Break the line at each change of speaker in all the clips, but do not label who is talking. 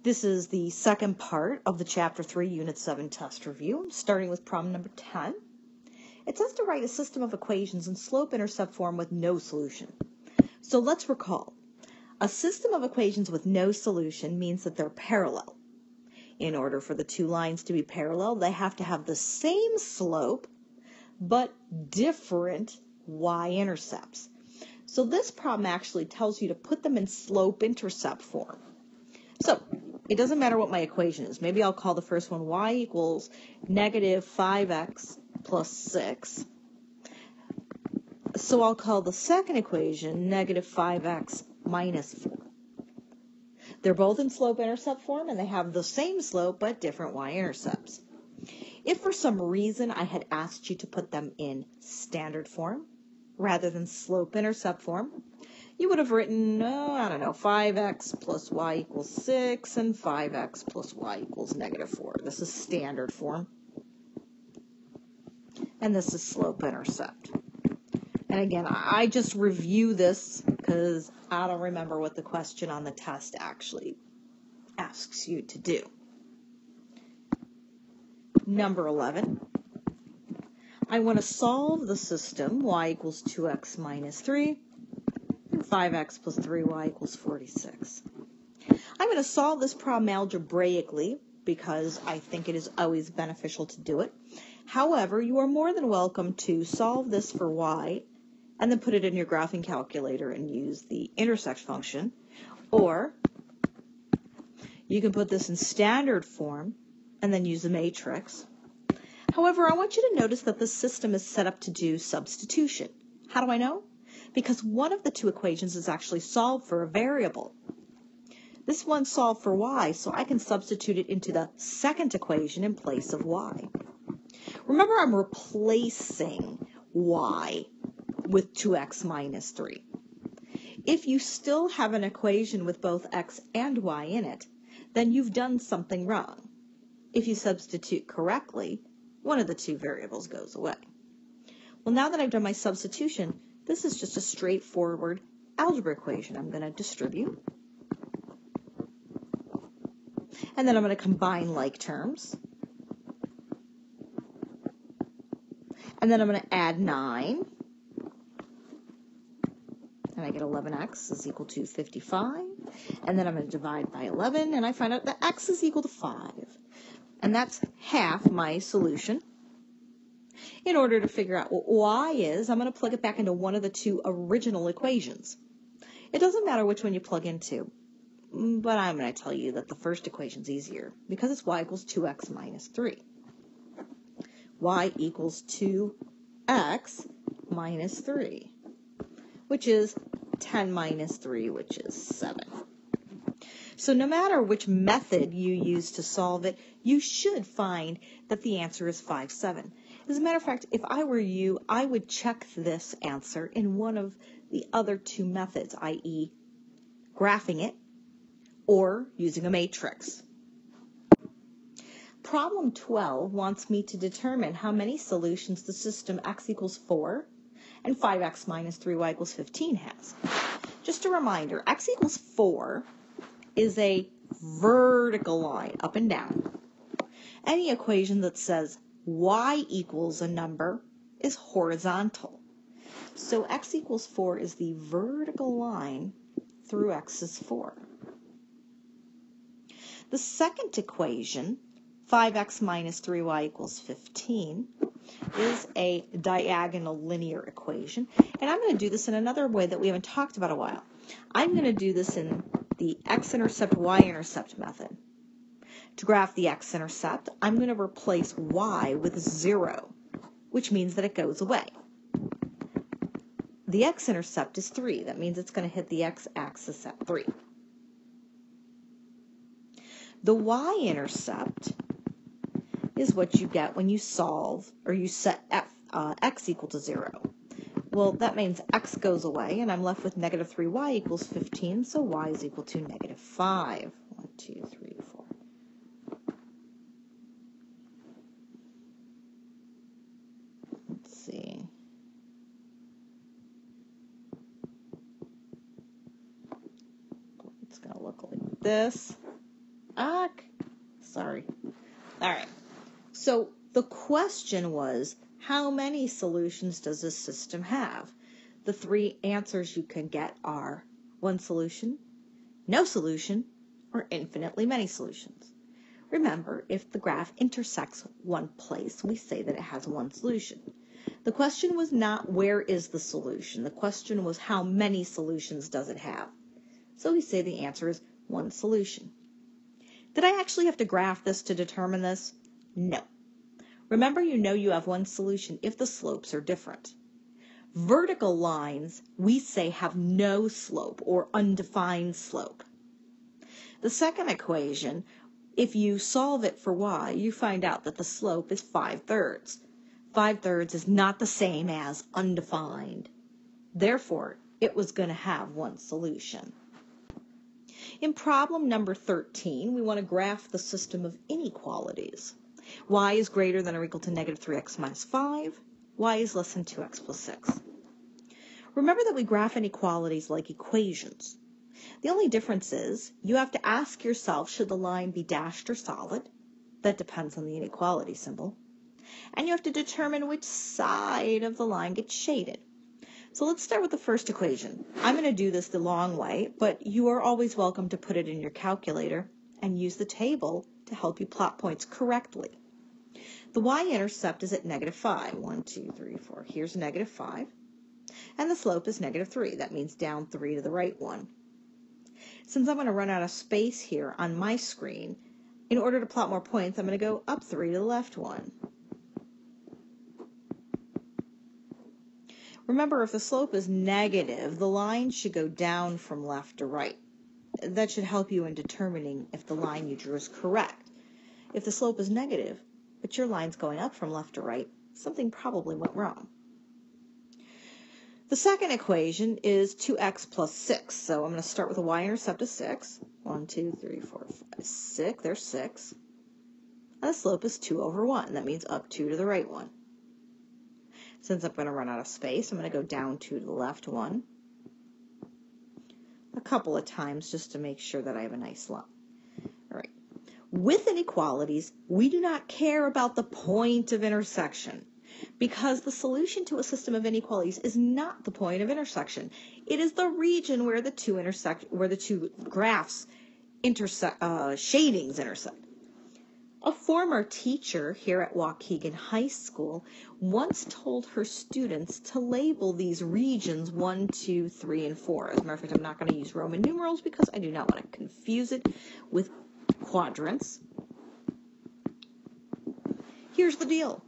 This is the second part of the Chapter 3, Unit 7 test review, starting with problem number 10. It says to write a system of equations in slope-intercept form with no solution. So let's recall. A system of equations with no solution means that they're parallel. In order for the two lines to be parallel, they have to have the same slope, but different y-intercepts. So this problem actually tells you to put them in slope-intercept form. So it doesn't matter what my equation is. Maybe I'll call the first one y equals negative 5x plus 6. So I'll call the second equation negative 5x minus 4. They're both in slope-intercept form, and they have the same slope but different y-intercepts. If for some reason I had asked you to put them in standard form rather than slope-intercept form, you would have written, 5x plus y equals 6 and 5x plus y equals negative 4. This is standard form. And this is slope-intercept. And again, I just review this because I don't remember what the question on the test actually asks you to do. Number 11. I want to solve the system y equals 2x minus 3. 5x plus 3y equals 46. I'm going to solve this problem algebraically because I think it is always beneficial to do it. However, you are more than welcome to solve this for y and then put it in your graphing calculator and use the intersect function. Or you can put this in standard form and then use the matrix. However, I want you to notice that the system is set up to do substitution. How do I know? Because one of the two equations is actually solved for a variable. This one's solved for y, so I can substitute it into the second equation in place of y. Remember, I'm replacing y with 2x minus 3. If you still have an equation with both x and y in it, then you've done something wrong. If you substitute correctly, one of the two variables goes away. Well, now that I've done my substitution, this is just a straightforward algebra equation. I'm going to distribute. And then I'm going to combine like terms. And then I'm going to add 9. And I get 11x is equal to 55. And then I'm going to divide by 11, and I find out that x is equal to 5. And that's half my solution. In order to figure out what y is, I'm going to plug it back into one of the two original equations. It doesn't matter which one you plug into, but I'm going to tell you that the first equation is easier because it's y equals 2x minus 3. Y equals 2x minus 3, which is 10 minus 3, which is 7. So no matter which method you use to solve it, you should find that the answer is 5, 7. As a matter of fact, if I were you, I would check this answer in one of the other two methods, i.e. graphing it or using a matrix. Problem 12 wants me to determine how many solutions the system x equals 4 and 5x minus 3y equals 15 has. Just a reminder, x equals 4 is a vertical line, up and down. Any equation that says y equals a number is horizontal. So x equals 4 is the vertical line through x is 4. The second equation, 5x minus 3y equals 15, is a diagonal linear equation. And I'm going to do this in another way that we haven't talked about a while. I'm going to do this in the x-intercept, y-intercept method. To graph the x-intercept, I'm going to replace y with 0, which means that it goes away. The x-intercept is 3. That means it's going to hit the x-axis at 3. The y-intercept is what you get when you solve or you set x equal to 0. Well, that means x goes away, and I'm left with negative 3y equals 15, so y is equal to negative 5. 1, 2, 3, 4. Let's see. It's going to look like this. Sorry. All right. So the question was, how many solutions does this system have? The three answers you can get are one solution, no solution, or infinitely many solutions. Remember, if the graph intersects one place, we say that it has one solution. The question was not where is the solution. The question was how many solutions does it have? So we say the answer is one solution. Did I actually have to graph this to determine this? No. Remember, you know you have one solution if the slopes are different. Vertical lines, we say, have no slope or undefined slope. The second equation, if you solve it for y, you find out that the slope is 5/3. 5/3 is not the same as undefined. Therefore, it was going to have one solution. In problem number 13, we want to graph the system of inequalities. Y is greater than or equal to negative 3x minus 5. Y is less than 2x plus 6. Remember that we graph inequalities like equations. The only difference is you have to ask yourself, should the line be dashed or solid? That depends on the inequality symbol. And you have to determine which side of the line gets shaded. So let's start with the first equation. I'm going to do this the long way, but you are always welcome to put it in your calculator and use the table to help you plot points correctly. The y-intercept is at negative 5. 1, 2, 3, 4. Here's negative 5. And the slope is negative 3. That means down 3 to the right 1. Since I'm going to run out of space here on my screen, in order to plot more points, I'm going to go up 3 to the left 1. Remember, if the slope is negative, the line should go down from left to right. That should help you in determining if the line you drew is correct. If the slope is negative, but your line's going up from left to right, something probably went wrong. The second equation is 2x plus 6. So I'm going to start with a y-intercept of 6. 1, 2, 3, 4, 5, 6. There's 6. And the slope is 2 over 1. That means up 2 to the right 1. Since I'm going to run out of space, I'm going to go down 2 to the left 1 a couple of times just to make sure that I have a nice line. All right. With inequalities, we do not care about the point of intersection because the solution to a system of inequalities is not the point of intersection. It is the region where the two graphs shadings intersect. A former teacher here at Waukegan High School once told her students to label these regions 1, 2, 3, and 4. As a matter of fact, I'm not going to use Roman numerals because I do not want to confuse it with quadrants. Here's the deal.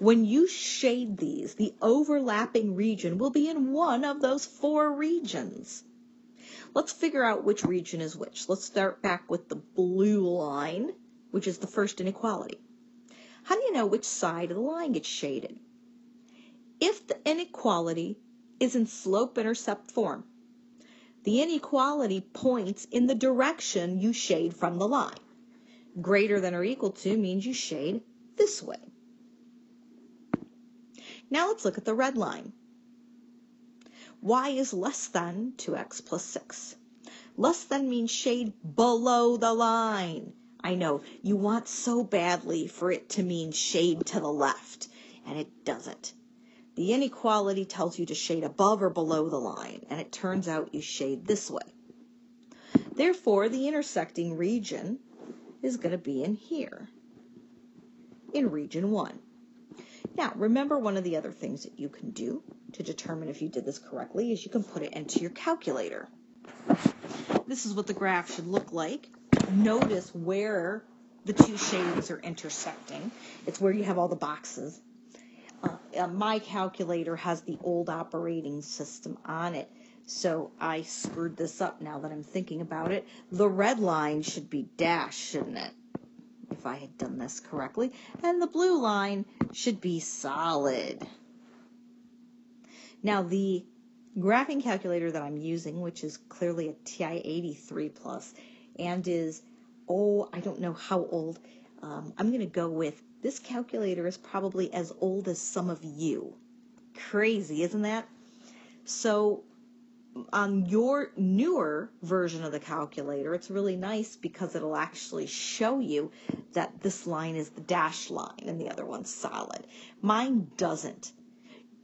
When you shade these, the overlapping region will be in one of those 4 regions. Let's figure out which region is which. Let's start back with the blue line, which is the first inequality. How do you know which side of the line gets shaded? If the inequality is in slope-intercept form, the inequality points in the direction you shade from the line. Greater than or equal to means you shade this way. Now let's look at the red line. Y is less than 2x plus 6. Less than means shade below the line. I know, you want so badly for it to mean shade to the left, and it doesn't. The inequality tells you to shade above or below the line, and it turns out you shade this way. Therefore, the intersecting region is going to be in here, in region 1. Now, remember one of the other things that you can do to determine if you did this correctly is you can put it into your calculator. This is what the graph should look like. Notice where the two shadings are intersecting. It's where you have all the boxes. My calculator has the old operating system on it, so I screwed this up now that I'm thinking about it. The red line should be dashed, shouldn't it? If I had done this correctly. And the blue line should be solid. Now the graphing calculator that I'm using, which is clearly a TI-83 Plus, and is, I don't know how old. I'm going to go with, this calculator is probably as old as some of you. Crazy, isn't that? So on your newer version of the calculator, it's really nice because it'll actually show you that this line is the dashed line and the other one's solid. Mine doesn't,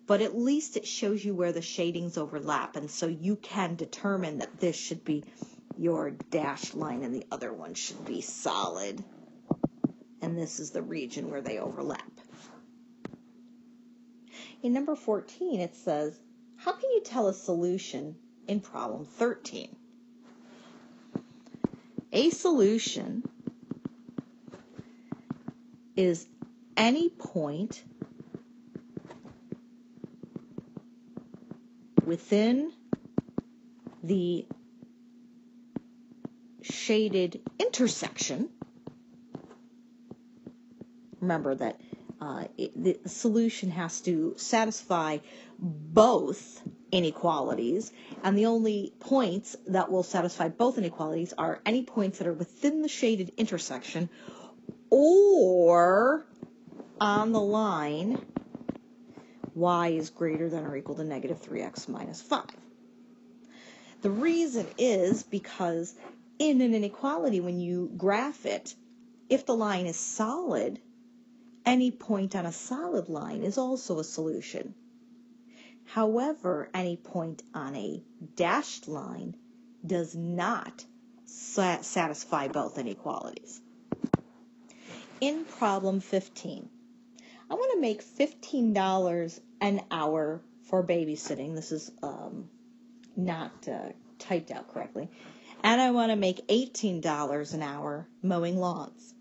but at least it shows you where the shadings overlap, and so you can determine that this should be your dashed line and the other one should be solid, and this is the region where they overlap. In number 14, it says, how can you tell a solution in problem 13? A solution is any point within the shaded intersection. Remember that the solution has to satisfy both inequalities, and the only points that will satisfy both inequalities are any points that are within the shaded intersection or on the line y is greater than or equal to negative 3x minus 5. The reason is because in an inequality, when you graph it, if the line is solid, any point on a solid line is also a solution. However, any point on a dashed line does not satisfy both inequalities. In problem 15, I want to make $15 an hour for babysitting. This is not typed out correctly. And I want to make $18 an hour mowing lawns.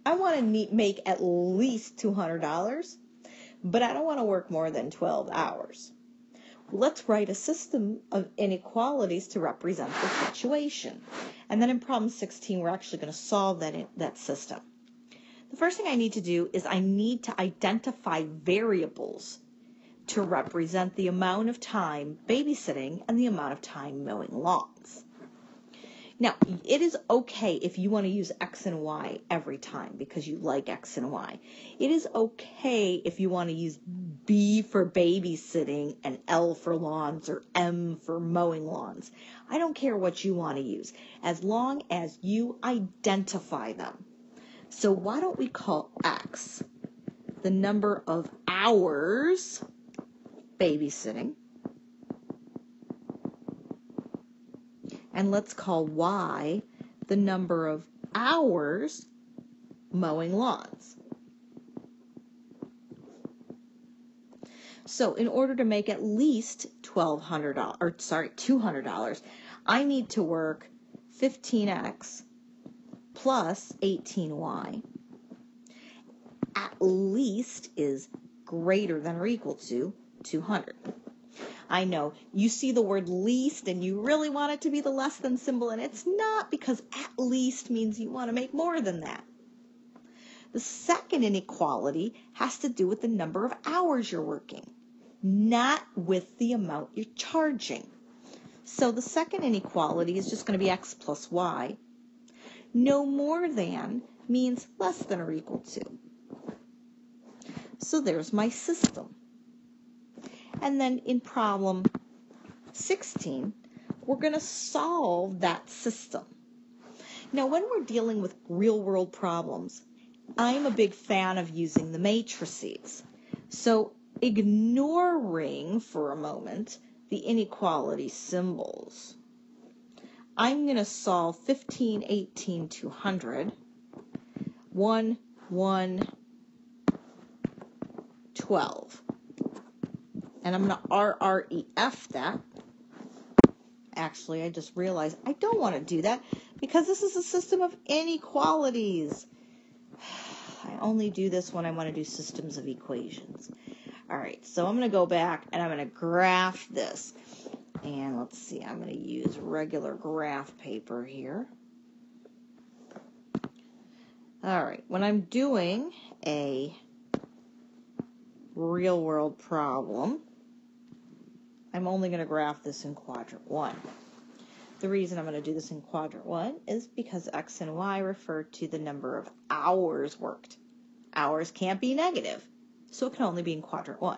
I want to make at least $200, but I don't want to work more than 12 hours. Let's write a system of inequalities to represent the situation. And then in problem 16, we're actually going to solve that system. The first thing I need to do is I need to identify variables to represent the amount of time babysitting and the amount of time mowing lawns. Now, it is okay if you want to use X and Y every time because you like X and Y. It is okay if you want to use B for babysitting and L for lawns or M for mowing lawns. I don't care what you want to use, as long as you identify them. So why don't we call X the number of hours babysitting, and let's call Y the number of hours mowing lawns. So in order to make at least $200, I need to work 15x plus 18y. At least is greater than or equal to 200. I know you see the word least and you really want it to be the less than symbol, and it's not, because at least means you want to make more than that. The second inequality has to do with the number of hours you're working, not with the amount you're charging. So the second inequality is just going to be x plus y. No more than means less than or equal to. So there's my system. And then in problem 16, we're going to solve that system. Now, when we're dealing with real-world problems, I'm a big fan of using the matrices. So ignoring for a moment the inequality symbols, I'm going to solve 15, 18, 200, 1, 1, 12. And I'm going to RREF that. Actually, I just realized I don't want to do that because this is a system of inequalities. I only do this when I want to do systems of equations. All right, so I'm going to go back and I'm going to graph this. And let's see, I'm going to use regular graph paper here. All right, when I'm doing a real-world problem, I'm only going to graph this in quadrant 1. The reason I'm going to do this in quadrant 1 is because x and y refer to the number of hours worked. Hours can't be negative, so it can only be in quadrant 1.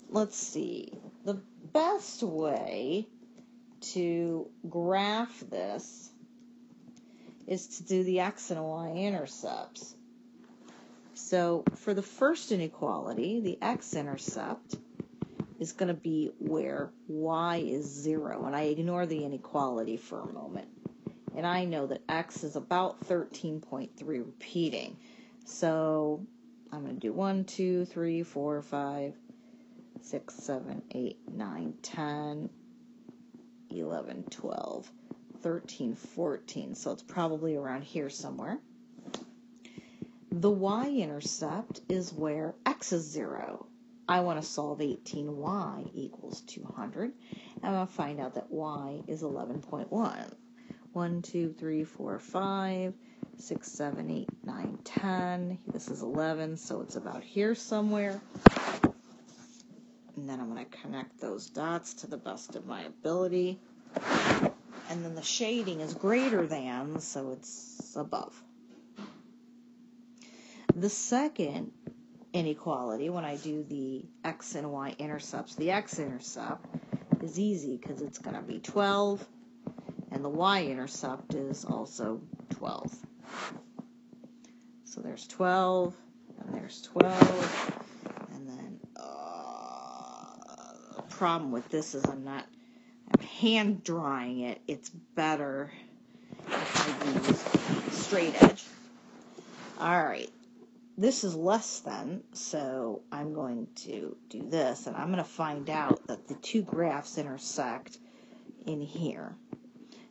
Let's see. The best way to graph this is to do the x and y intercepts. So for the first inequality, the x-intercept is going to be where y is 0, and I ignore the inequality for a moment. And I know that x is about 13.3 repeating. So I'm going to do 1, 2, 3, 4, 5, 6, 7, 8, 9, 10, 11, 12, 13, 14. So it's probably around here somewhere. The y-intercept is where x is 0. I want to solve 18y equals 200. I'm going to find out that y is 11.1. 1, 2, 3, 4, 5, 6, 7, 8, 9, 10. This is 11, so it's about here somewhere. And then I'm going to connect those dots to the best of my ability. And then the shading is greater than, so it's above. The second inequality, when I do the x and y intercepts, the x-intercept is easy because it's going to be 12, and the y-intercept is also 12. So there's 12, and there's 12, and then the problem with this is I'm hand drawing it. It's better if I use straight edge. All right. This is less than, so I'm going to do this, and I'm going to find out that the two graphs intersect in here.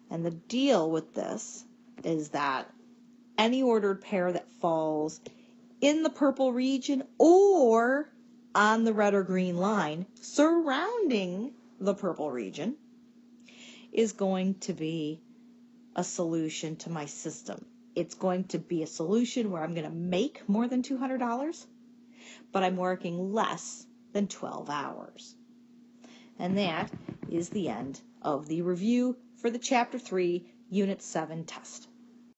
And the deal with this is that any ordered pair that falls in the purple region or on the red or green line surrounding the purple region is going to be a solution to my system. It's going to be a solution where I'm going to make more than $200, but I'm working less than 12 hours. And that is the end of the review for the Chapter 3, Unit 7 test.